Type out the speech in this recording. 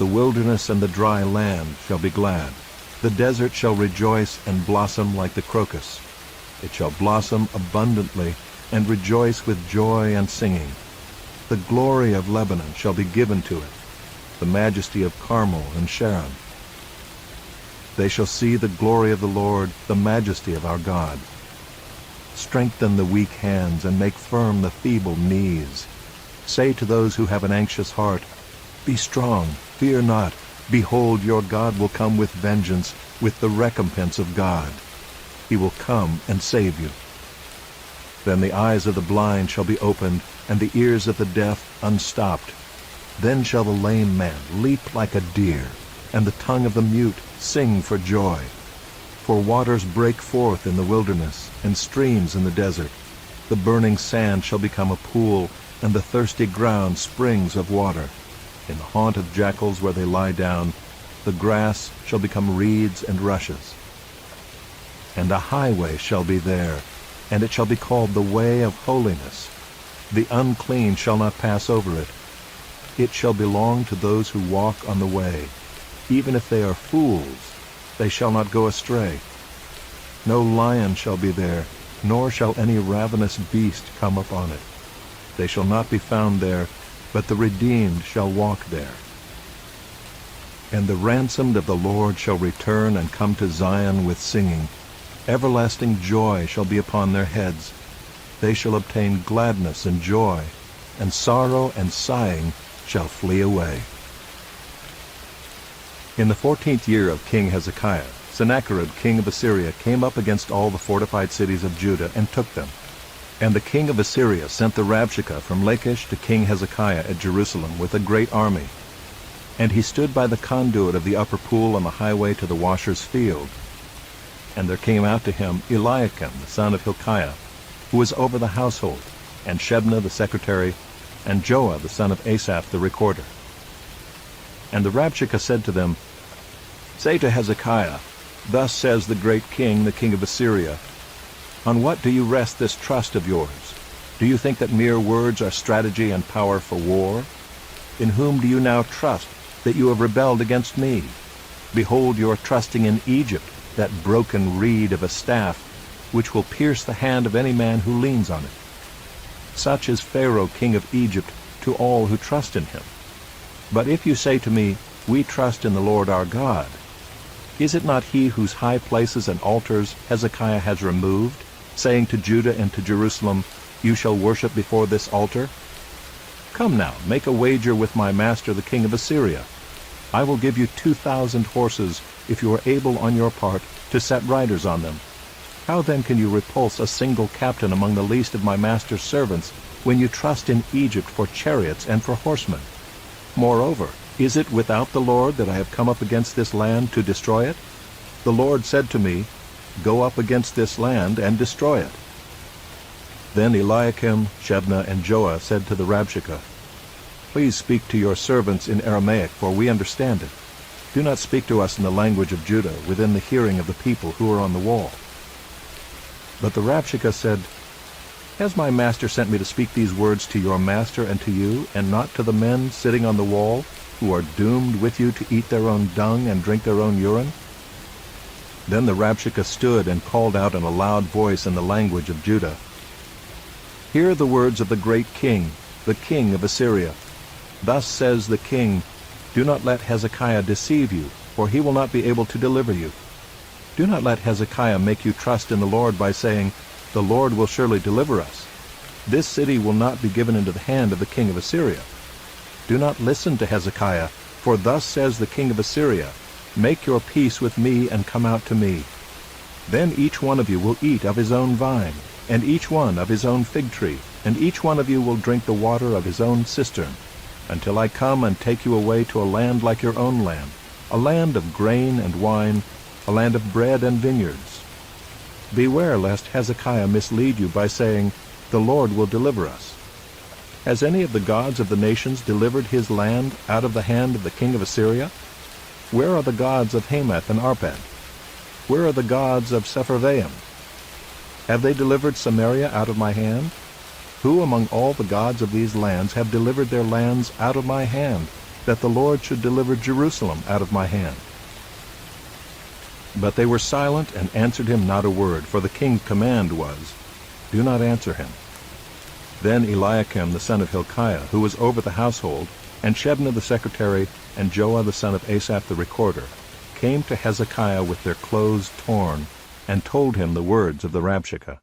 The wilderness and the dry land shall be glad. The desert shall rejoice and blossom like the crocus. It shall blossom abundantly and rejoice with joy and singing. The glory of Lebanon shall be given to it, the majesty of Carmel and Sharon. They shall see the glory of the Lord, the majesty of our God. Strengthen the weak hands and make firm the feeble knees. Say to those who have an anxious heart, Be strong, fear not. Behold, your God will come with vengeance, with the recompense of God. He will come and save you. Then the eyes of the blind shall be opened, and the ears of the deaf unstopped. Then shall the lame man leap like a deer, and the tongue of the mute sing for joy. For waters break forth in the wilderness, and streams in the desert. The burning sand shall become a pool, and the thirsty ground springs of water. In the haunt of jackals where they lie down, the grass shall become reeds and rushes. And a highway shall be there, and it shall be called the way of holiness. The unclean shall not pass over it. It shall belong to those who walk on the way. Even if they are fools, they shall not go astray. No lion shall be there, nor shall any ravenous beast come upon it. They shall not be found there, but the redeemed shall walk there. And the ransomed of the Lord shall return and come to Zion with singing. Everlasting joy shall be upon their heads. They shall obtain gladness and joy, and sorrow and sighing shall flee away. In the 14th year of King Hezekiah, Sennacherib king of Assyria came up against all the fortified cities of Judah and took them. And the king of Assyria sent the Rabshakeh from Lachish to King Hezekiah at Jerusalem with a great army. And he stood by the conduit of the upper pool on the highway to the washer's field. And there came out to him Eliakim the son of Hilkiah, who was over the household, and Shebna the secretary, and Joah the son of Asaph the recorder. And the Rabshakeh said to them, Say to Hezekiah, Thus says the great king, the king of Assyria, On what do you rest this trust of yours? Do you think that mere words are strategy and power for war? In whom do you now trust, that you have rebelled against me? Behold, you are trusting in Egypt, that broken reed of a staff, which will pierce the hand of any man who leans on it. Such is Pharaoh king of Egypt to all who trust in him. But if you say to me, We trust in the Lord our God, is it not he whose high places and altars Hezekiah has removed, saying to Judah and to Jerusalem, You shall worship before this altar? Come now, make a wager with my master the king of Assyria. I will give you 2,000 horses, if you are able on your part to set riders on them. How then can you repulse a single captain among the least of my master's servants, when you trust in Egypt for chariots and for horsemen? Moreover, is it without the Lord that I have come up against this land to destroy it? The Lord said to me, Go up against this land and destroy it. Then Eliakim, Shebna, and Joah said to the Rabshakeh, Please speak to your servants in Aramaic, for we understand it. Do not speak to us in the language of Judah, within the hearing of the people who are on the wall. But the Rabshakeh said, Has my master sent me to speak these words to your master and to you, and not to the men sitting on the wall, who are doomed with you to eat their own dung and drink their own urine? Then the Rabshakeh stood and called out in a loud voice in the language of Judah, Hear the words of the great king, the king of Assyria. Thus says the king, Do not let Hezekiah deceive you, for he will not be able to deliver you. Do not let Hezekiah make you trust in the Lord by saying, The Lord will surely deliver us. This city will not be given into the hand of the king of Assyria. Do not listen to Hezekiah, for thus says the king of Assyria, Make your peace with me and come out to me. Then each one of you will eat of his own vine, and each one of his own fig tree, and each one of you will drink the water of his own cistern, until I come and take you away to a land like your own land, a land of grain and wine, a land of bread and vineyards. Beware lest Hezekiah mislead you by saying, The Lord will deliver us. Has any of the gods of the nations delivered his land out of the hand of the king of Assyria? Where are the gods of Hamath and Arpad? Where are the gods of Sepharvaim? Have they delivered Samaria out of my hand? Who among all the gods of these lands have delivered their lands out of my hand, that the Lord should deliver Jerusalem out of my hand. But they were silent and answered him not a word, for the king's command was, Do not answer him. Then Eliakim the son of Hilkiah, who was over the household, and Shebna the secretary, and Joah the son of Asaph the recorder, came to Hezekiah with their clothes torn, and told him the words of the Rabshakeh.